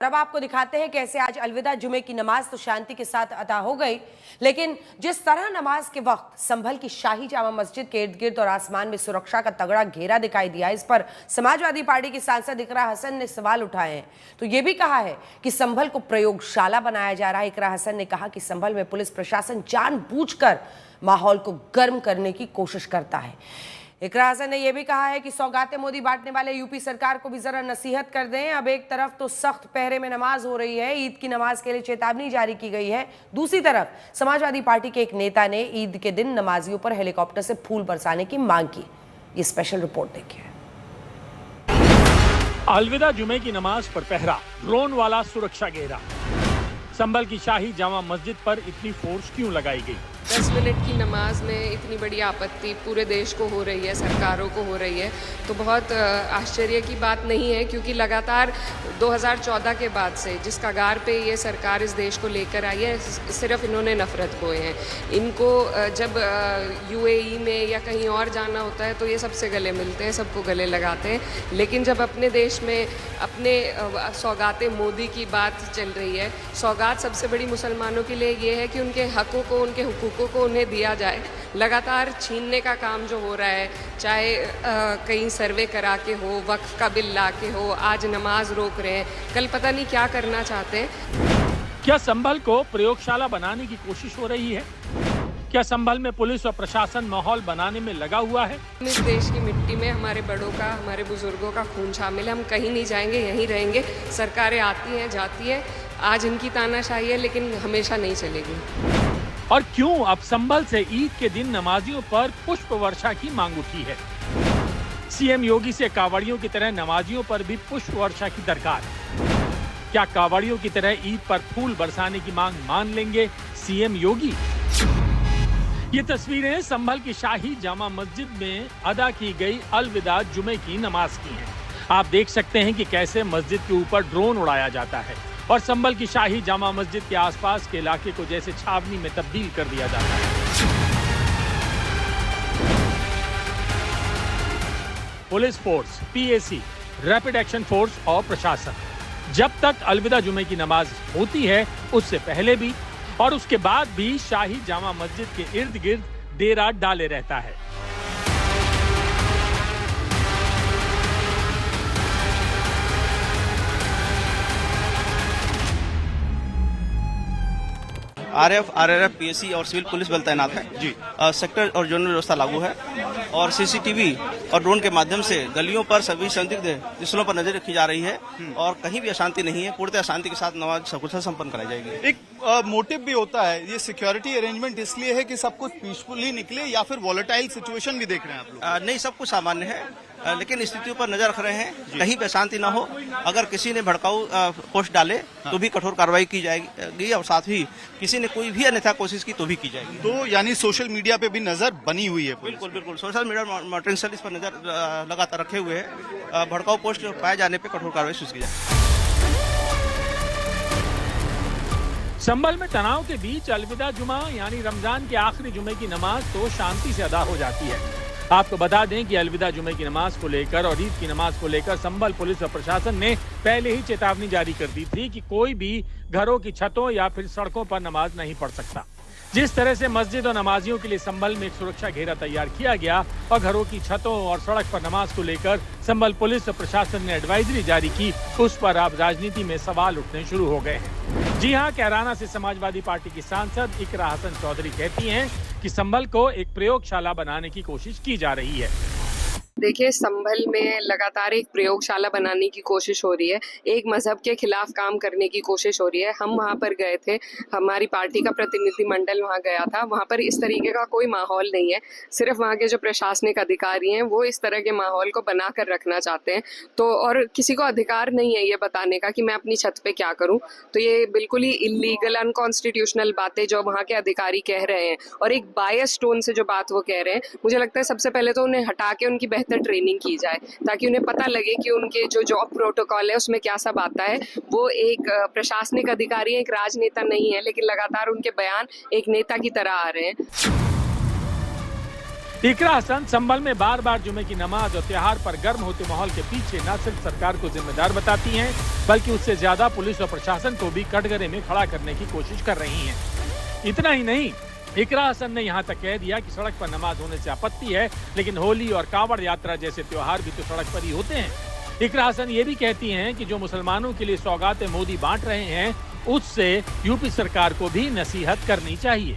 अब आपको दिखाते हैं कैसे आज अलविदा जुमे की नमाज तो शांति के साथ अदा हो गई, लेकिन जिस तरह नमाज के वक्त संभल की शाही जामा मस्जिद के इर्द गिर्द और आसमान में सुरक्षा का तगड़ा घेरा दिखाई दिया। इस पर समाजवादी पार्टी की सांसद इकरा हसन ने सवाल उठाए हैं। तो ये भी कहा है कि संभल को प्रयोगशाला बनाया जा रहा है। इकरा हसन ने कहा कि संभल में पुलिस प्रशासन जानबूझकर माहौल को गर्म करने की कोशिश करता है। इकरा हसन ने यह भी कहा है कि सौगातें मोदी बांटने वाले यूपी सरकार को भी जरा नसीहत कर दें। अब एक तरफ तो सख्त पहरे में नमाज हो रही है, ईद की नमाज के लिए चेतावनी जारी की गई है, दूसरी तरफ समाजवादी पार्टी के एक नेता ने ईद के दिन नमाजियों पर हेलीकॉप्टर से फूल बरसाने की मांग की। ये स्पेशल रिपोर्ट देखिए। अलविदा जुमे की नमाज पर पहरा, ड्रोन वाला सुरक्षा घेरा। संभल की शाही जामा मस्जिद पर इतनी फोर्स क्यों लगाई गई? 10 मिनट की नमाज में इतनी बड़ी आपत्ति पूरे देश को हो रही है, सरकारों को हो रही है, तो बहुत आश्चर्य की बात नहीं है, क्योंकि लगातार 2014 के बाद से जिस कगार पे ये सरकार इस देश को लेकर आई है, सिर्फ इन्होंने नफरत बोए हैं। इनको जब यूएई में या कहीं और जाना होता है तो ये सबसे गले मिलते हैं, सबको गले लगाते हैं, लेकिन जब अपने देश में अपने सौगातें मोदी की बात चल रही है, सौगात सबसे बड़ी मुसलमानों के लिए ये है कि उनके हकों को, उनके हुकूकों को उन्हें दिया जाए। लगातार छीनने का काम जो हो रहा है, चाहे कहीं सर्वे करा के हो, वक्फ का बिल ला के हो, आज नमाज रोक रहे हैं, कल पता नहीं क्या करना चाहते हैं। क्या संभल को प्रयोगशाला बनाने की कोशिश हो रही है? क्या संभल में पुलिस और प्रशासन माहौल बनाने में लगा हुआ है? इस देश की मिट्टी में हमारे बड़ों का, हमारे बुजुर्गों का खून शामिल है। हम कहीं नहीं जाएंगे, यहीं रहेंगे। सरकारें आती हैं, जाती हैं, आज इनकी तानाशाही है, लेकिन हमेशा नहीं चलेगी। और क्यों अब संभल से ईद के दिन नमाजियों पर पुष्प वर्षा की मांग उठी है? सीएम योगी से कावड़ियों की तरह नमाजियों पर भी पुष्प वर्षा की दरकार। क्या कावड़ियों की तरह ईद पर फूल बरसाने की मांग मान लेंगे सीएम योगी? ये तस्वीरें संभल की शाही जामा मस्जिद में अदा की गई अलविदा जुमे की नमाज की हैं। आप देख सकते हैं कि कैसे मस्जिद के ऊपर ड्रोन उड़ाया जाता है और संभल की शाही जामा मस्जिद के आसपास के इलाके को जैसे छावनी में तब्दील कर दिया जाता है। Police force, PAC, rapid action force और प्रशासन जब तक अलविदा जुमे की नमाज होती है, उससे पहले भी और उसके बाद भी शाही जामा मस्जिद के इर्द गिर्द डेरा डाले रहता है। आरएफ, आरआरएफ, पीएसी और सिविल पुलिस बल तैनात है जी। सेक्टर और जोनल व्यवस्था लागू है और सीसीटीवी और ड्रोन के माध्यम से गलियों पर सभी संदिग्ध स्थलों पर नजर रखी जा रही है और कहीं भी अशांति नहीं है। पूर्णतः शांति के साथ नमाज सकुशल संपन्न कराई जाएगी। एक मोटिव भी होता है, ये सिक्योरिटी अरेंजमेंट इसलिए है कि सब कुछ पीसफुली निकले या फिर वॉलेटाइल सिचुएशन भी देख रहे हैं आप लोग? नहीं, सब कुछ सामान्य है, लेकिन स्थितियों पर नजर रख रहे हैं, कहीं भी अशांति न हो। अगर किसी ने भड़काऊ पोस्ट डाले तो भी कठोर कार्रवाई की जाएगी और साथ ही किसी ने कोई भी अन्यथा कोशिश की तो भी की जाएगी। तो यानी सोशल मीडिया पे भी नजर बनी हुई है? बिल्कुल बिल्कुल, सोशल मीडिया मॉनिटरिंग सेल इस पर नजर लगातार रखे हुए हैं। भड़काऊ पोस्ट पाए जाने पर कठोर कार्रवाई सुनिश्चित की जाए। संभल में तनाव के बीच अलविदा जुमा यानी रमजान के आखिरी जुमे की नमाज तो शांति से अदा हो जाती है। आपको बता दें कि अलविदा जुमे की नमाज को लेकर और ईद की नमाज को लेकर संभल पुलिस और प्रशासन ने पहले ही चेतावनी जारी कर दी थी कि कोई भी घरों की छतों या फिर सड़कों पर नमाज नहीं पढ़ सकता। जिस तरह से मस्जिद और नमाजियों के लिए संभल में एक सुरक्षा घेरा तैयार किया गया और घरों की छतों और सड़क पर नमाज को लेकर संभल पुलिस और प्रशासन ने एडवाइजरी जारी की, उस पर अब राजनीति में सवाल उठने शुरू हो गए हैं। जी हां, कैराना से समाजवादी पार्टी की सांसद इकरा हसन चौधरी कहती हैं कि संभल को एक प्रयोगशाला बनाने की कोशिश की जा रही है। देखिए, संभल में लगातार एक प्रयोगशाला बनाने की कोशिश हो रही है, एक मजहब के खिलाफ काम करने की कोशिश हो रही है। हम वहाँ पर गए थे, हमारी पार्टी का प्रतिनिधिमंडल वहाँ गया था, वहाँ पर इस तरीके का कोई माहौल नहीं है। सिर्फ वहाँ के जो प्रशासनिक अधिकारी हैं वो इस तरह के माहौल को बना कर रखना चाहते हैं, तो और किसी को अधिकार नहीं है ये बताने का कि मैं अपनी छत पे क्या करूँ। तो ये बिल्कुल ही इलीगल, अनकॉन्स्टिट्यूशनल बातें जो वहाँ के अधिकारी कह रहे हैं और एक बायस टोन से जो बात वो कह रहे हैं, मुझे लगता है सबसे पहले तो उन्हें हटा के उनकी बेहतर ट्रेनिंग की जाए ताकि उन्हें पता लगे कि उनके जो जॉब प्रोटोकॉल है उसमें क्या सब आता है। वो एक प्रशासनिक अधिकारी है, एक राजनेता नहीं है, लेकिन लगातार उनके बयान एक नेता की तरह आ रहे हैं। इकरा हसन संभल में बार बार जुमे की नमाज और त्योहार पर गर्म होते माहौल के पीछे न सिर्फ सरकार को जिम्मेदार बताती हैं, बल्कि उससे ज्यादा पुलिस और प्रशासन को भी कटघरे में खड़ा करने की कोशिश कर रही हैं। इतना ही नहीं, इकरा हसन ने यहाँ तक कह दिया कि सड़क पर नमाज होने से आपत्ति है, लेकिन होली और कांवड़ यात्रा जैसे त्योहार भी तो सड़क पर ही होते हैं। इकरा हसन ये भी कहती हैं कि जो मुसलमानों के लिए सौगातें मोदी बांट रहे हैं, उससे यूपी सरकार को भी नसीहत करनी चाहिए।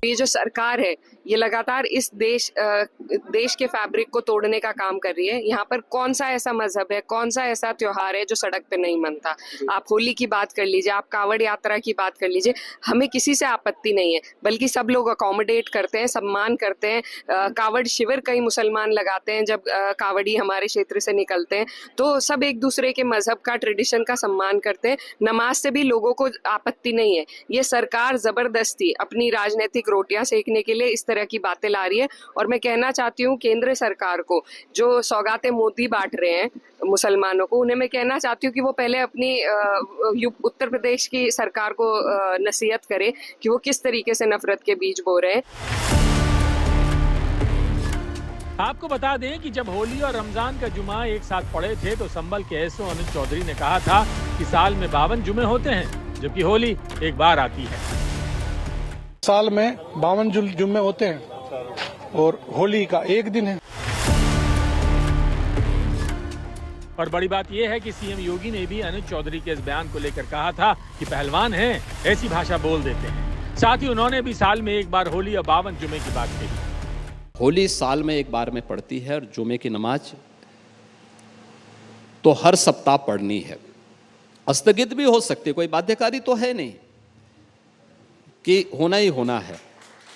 ये जो सरकार है ये लगातार इस देश के फैब्रिक को तोड़ने का काम कर रही है। यहाँ पर कौन सा ऐसा मजहब है, कौन सा ऐसा त्योहार है जो सड़क पे नहीं मनता। आप होली की बात कर लीजिए, आप कांवड़ यात्रा की बात कर लीजिए, हमें किसी से आपत्ति नहीं है, बल्कि सब लोग अकोमोडेट करते हैं, सम्मान करते हैं। कांवड़ शिविर कई मुसलमान लगाते हैं जब कांवड़ी हमारे क्षेत्र से निकलते हैं, तो सब एक दूसरे के मजहब का, ट्रेडिशन का सम्मान करते हैं। नमाज से भी लोगों को आपत्ति नहीं है। ये सरकार जबरदस्ती अपनी राजनीतिक रोटियां सेकने के लिए इस तरह की बातें ला रही है। और मैं कहना चाहती हूँ केंद्र सरकार को, जो सौगातें मोदी बांट रहे हैं मुसलमानों को, उन्हें मैं कहना चाहती हूँ कि वो पहले अपनी उत्तर प्रदेश की सरकार को नसीहत करे कि वो किस तरीके से नफरत के बीज बो रहे हैं। आपको बता दें कि जब होली और रमजान का जुमा एक साथ पड़े थे तो संभल के एसओ अनुज चौधरी ने कहा था कि साल में 52 जुमे होते हैं, जबकि होली एक बार आती है। साल में 52 जुम्मे होते हैं और होली का एक दिन है। और बड़ी बात यह है कि सीएम योगी ने भी अनुज चौधरी के इस बयान को लेकर कहा था कि पहलवान हैं, ऐसी भाषा बोल देते हैं। साथ ही उन्होंने भी साल में एक बार होली और 52 जुमे की बात कही। होली साल में एक बार में पढ़ती है और जुमे की नमाज तो हर सप्ताह पढ़नी है। स्थगित भी हो सकती है, कोई बाध्यकारी तो है नहीं कि होना ही होना है।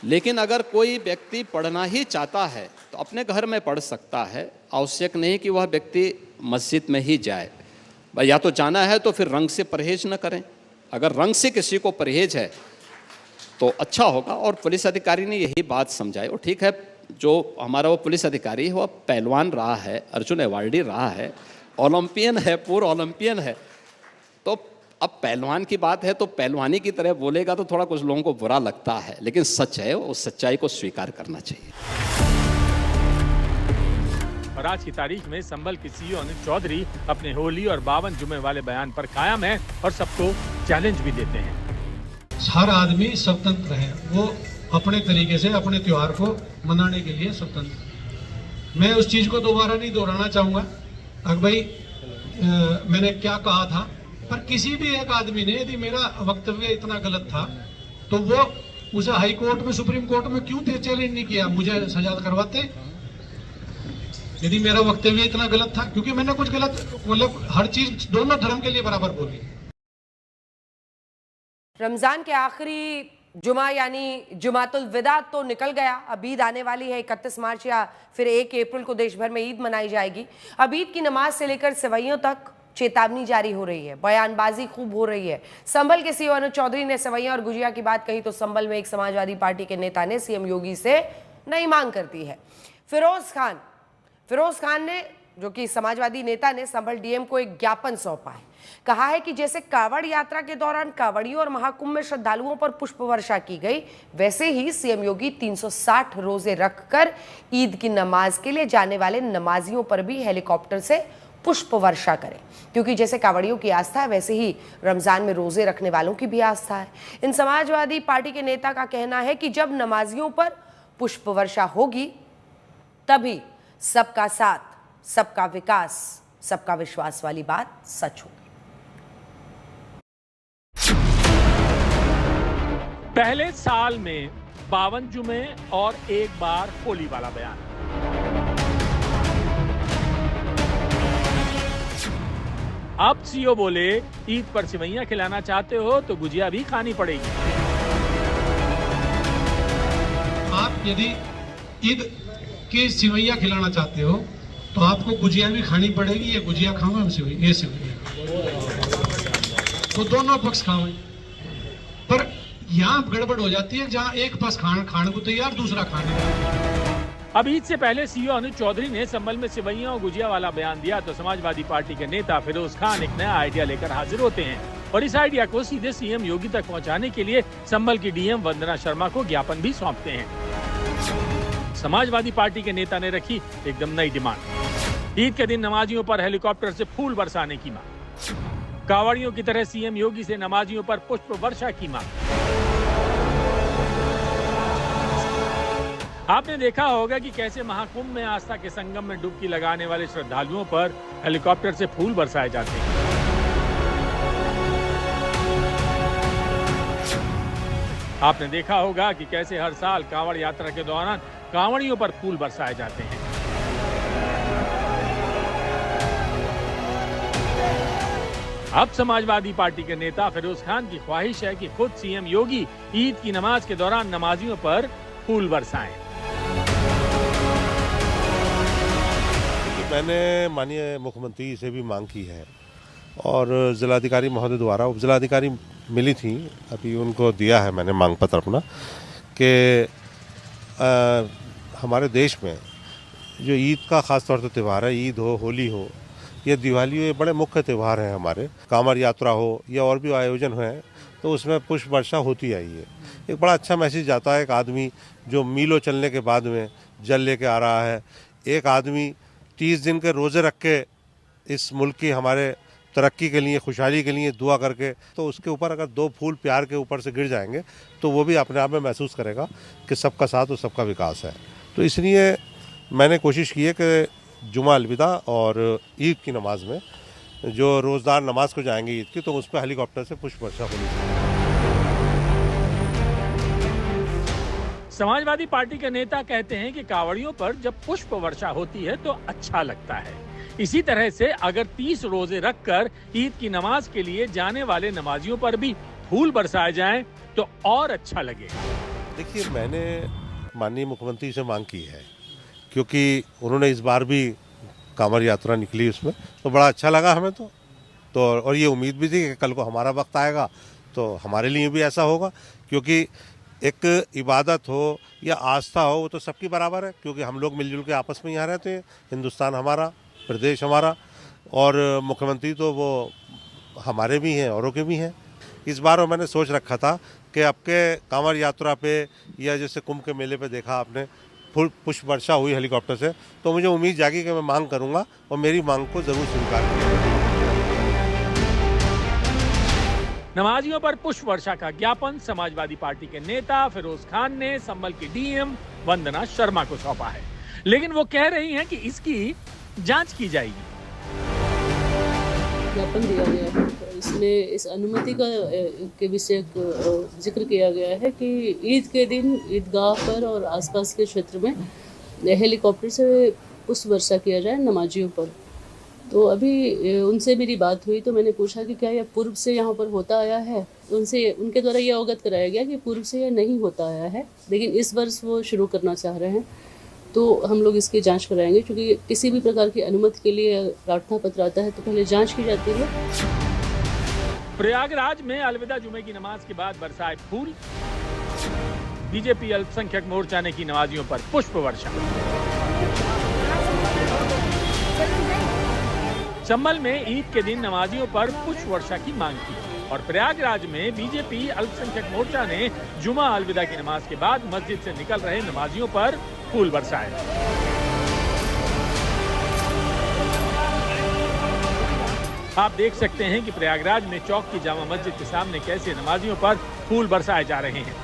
लेकिन अगर कोई व्यक्ति पढ़ना ही चाहता है तो अपने घर में पढ़ सकता है। आवश्यक नहीं कि वह व्यक्ति मस्जिद में ही जाए। या तो जाना है तो फिर रंग से परहेज न करें। अगर रंग से किसी को परहेज है तो अच्छा होगा। और पुलिस अधिकारी ने यही बात समझाई। और ठीक है, जो हमारा वो पुलिस अधिकारी है वह पहलवान रहा है, अर्जुन अवार्डी रहा है, ओलंपियन है, पूर्व ओलंपियन है। तो अब पहलवान की बात है तो पहलवानी की तरह बोलेगा तो थोड़ा कुछ लोगों को बुरा लगता है, लेकिन सच है, उस सच्चाई को स्वीकार करना चाहिए। और आज की तारीख में संभल के सीईओ अनुज चौधरी अपने होली और 52 जुमे वाले बयान पर कायम है और सबको चैलेंज भी देते हैं। हर आदमी स्वतंत्र है, वो अपने तरीके से अपने त्योहार को मनाने के लिए स्वतंत्र। मैं उस चीज को दोबारा नहीं दोहराना चाहूंगा। अगर भाई मैंने क्या कहा था, पर किसी भी एक आदमी ने यदि मेरा वक्तव्य इतना गलत था तो वो उसे हाई कोर्ट में, सुप्रीम कोर्ट में क्यों चैलेंज नहीं किया, मुझे सजा करवाते। यदि मेरा वक्तव्य इतना गलत था, क्योंकि मैंने कुछ गलत, मतलब हर चीज दोनों धर्म के लिए बराबर बोली। रमजान के आखिरी जुमा यानी जुमातुल विदा तो निकल गया। अब ईद आने वाली है 31 मार्च या फिर 1 अप्रैल को देश भर में ईद मनाई जाएगी। अब ईद की नमाज से लेकर सेवैयों तक चेतावनी जारी हो रही है, बयानबाजी खूब हो रही है। संभल के सीईओ अनुज चौधरी ने सेवैयां और गुजिया की बात कही तो संभल में एक समाजवादी पार्टी के नेता ने सीएम योगी से नई मांग कर दी है। फिरोज खान ने, जो कि समाजवादी नेता ने, संभल डीएम को एक ज्ञापन सौंपा है। कहा है कि जैसे कांवड़ यात्रा के दौरान कांवड़ियों और महाकुंभ में श्रद्धालुओं पर पुष्प वर्षा की गई, वैसे ही सीएम योगी 360 रोजे रखकर ईद की नमाज के लिए जाने वाले नमाजियों पर भी हेलीकॉप्टर से पुष्प वर्षा करें, क्योंकि जैसे कांवड़ियों की आस्था है वैसे ही रमजान में रोजे रखने वालों की भी आस्था है। इन समाजवादी पार्टी के नेता का कहना है कि जब नमाजियों पर पुष्प वर्षा होगी तभी सबका साथ, सबका विकास, सबका विश्वास वाली बात सच होगी। पहले साल में 52 जुमे और एक बार होली वाला बयान। अब सीईओ बोले ईद पर सेवैयां खिलाना चाहते हो तो गुजिया भी खानी पड़ेगी। आप यदि ईद की सेवैयां खिलाना चाहते हो तो आपको गुजिया भी खानी पड़ेगी। ये गुजिया खाओ, हम सेवैया, ये सेवैया, तो दोनों पक्ष खाओ। पर यहाँ गड़बड़ हो जाती है, जहाँ एक पक्ष खाने को तैयार, दूसरा खाने। अब ईद से पहले सीईओ अनुज चौधरी ने संभल में सेवैयां और गुजिया वाला बयान दिया तो समाजवादी पार्टी के नेता फिरोज खान एक नया आइडिया लेकर हाजिर होते हैं और इस आइडिया को सीधे सीएम योगी तक पहुंचाने के लिए संभल की डीएम वंदना शर्मा को ज्ञापन भी सौंपते हैं। समाजवादी पार्टी के नेता ने रखी एकदम नई डिमांड। ईद के दिन नमाजियों पर हेलीकॉप्टर से फूल बरसाने की मांग। कांवड़ियों की तरह सीएम योगी से नमाजियों पर पुष्प वर्षा की मांग। आपने देखा होगा कि कैसे महाकुंभ में आस्था के संगम में डुबकी लगाने वाले श्रद्धालुओं पर हेलीकॉप्टर से फूल बरसाए जाते हैं। आपने देखा होगा कि कैसे हर साल कांवड़ यात्रा के दौरान कांवड़ियों पर फूल बरसाए जाते हैं। अब समाजवादी पार्टी के नेता फिरोज खान की ख्वाहिश है कि खुद सीएम योगी ईद की नमाज के दौरान नमाजियों पर फूल बरसाएं। मैंने माननीय मुख्यमंत्री से भी मांग की है और जिलाधिकारी महोदय द्वारा उप जिलाधिकारी मिली थी, अभी उनको दिया है मैंने मांग पत्र अपना कि हमारे देश में जो ईद का खास तौर पर त्यौहार है, ईद हो, होली हो, ये दिवाली हो, ये बड़े मुख्य त्यौहार हैं हमारे। कांवड़ यात्रा हो या और भी आयोजन हुए तो उसमें पुष्प वर्षा होती आई है। एक बड़ा अच्छा मैसेज जाता है। एक आदमी जो मीलों चलने के बाद में जल लेके आ रहा है, एक आदमी 30 दिन के रोजे रख के इस मुल्क की हमारे तरक्की के लिए, खुशहाली के लिए दुआ करके, तो उसके ऊपर अगर 2 फूल प्यार के ऊपर से गिर जाएंगे तो वो भी अपने आप में महसूस करेगा कि सबका साथ और सबका विकास है। तो इसलिए मैंने कोशिश की है कि जुमा अलविदा और ईद की नमाज में जो रोज़दार नमाज को जाएंगे ईद की, तो उस पर हेलीकॉप्टर से पुष्प वर्षा होनी चाहिए। समाजवादी पार्टी के नेता कहते हैं कि कांवड़ियों पर जब पुष्प वर्षा होती है तो अच्छा लगता है। इसी तरह से अगर 30 रोजे रखकर ईद की नमाज के लिए जाने वाले नमाजियों पर भी फूल बरसाए जाएं तो और अच्छा लगेगा। देखिए, मैंने माननीय मुख्यमंत्री से मांग की है क्योंकि उन्होंने इस बार भी कांवड़ यात्रा निकली, उसमें तो बड़ा अच्छा लगा हमें तो और ये उम्मीद भी थी कि कल को हमारा वक्त आएगा तो हमारे लिए भी ऐसा होगा, क्योंकि एक इबादत हो या आस्था हो वो तो सबकी बराबर है, क्योंकि हम लोग मिलजुल के आपस में यहाँ रहते हैं। हिंदुस्तान हमारा, प्रदेश हमारा, और मुख्यमंत्री तो वो हमारे भी हैं, औरों के भी हैं। इस बार मैंने सोच रखा था कि आपके कांवड़ यात्रा पे या जैसे कुंभ के मेले पे देखा आपने फुल पुष्प वर्षा हुई हेलीकॉप्टर से, तो मुझे उम्मीद जागी कि मैं मांग करूंगा और मेरी मांग को जरूर स्वीकार किया। नमाजियों पर पुष्प वर्षा का ज्ञापन समाजवादी पार्टी के नेता फिरोज खान ने संभल की डीएम वंदना शर्मा को सौंपा है, लेकिन वो कह रही हैं कि इसकी जांच की जाएगी। ज्ञापन दिया गया है, इसमें इस अनुमति का के विषय जिक्र किया गया है कि ईद के दिन ईदगाह पर और आसपास के क्षेत्र में हेलीकॉप्टर से पुष्प वर्षा किया जाए नमाजियों पर। तो अभी उनसे मेरी बात हुई तो मैंने पूछा कि क्या यह पूर्व से यहाँ पर होता आया है। उनसे उनके द्वारा यह अवगत कराया गया कि पूर्व से यह नहीं होता आया है, लेकिन इस वर्ष वो शुरू करना चाह रहे हैं, तो हम लोग इसकी जांच कराएंगे। क्योंकि किसी भी प्रकार की अनुमति के लिए प्रार्थना पत्र आता है तो पहले जांच की जाती है। प्रयागराज में अलविदा जुमे की नमाज के बाद बरसाए फूल। बीजेपी अल्पसंख्यक मोर्चा ने की नमाजियों पर पुष्प वर्षा। चंबल में ईद के दिन नमाजियों पर पुष्प वर्षा की मांग की और प्रयागराज में बीजेपी अल्पसंख्यक मोर्चा ने जुमा अलविदा की नमाज के बाद मस्जिद से निकल रहे नमाजियों पर फूल बरसाए। आप देख सकते हैं कि प्रयागराज में चौक की जामा मस्जिद के सामने कैसे नमाजियों पर फूल बरसाए जा रहे हैं।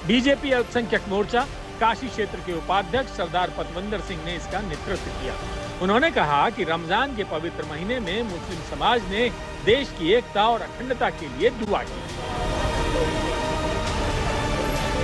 बीजेपी अल्पसंख्यक मोर्चा काशी क्षेत्र के उपाध्यक्ष सरदार पतवंदर सिंह ने इसका नेतृत्व किया। उन्होंने कहा कि रमजान के पवित्र महीने में मुस्लिम समाज ने देश की एकता और अखंडता के लिए दुआ की।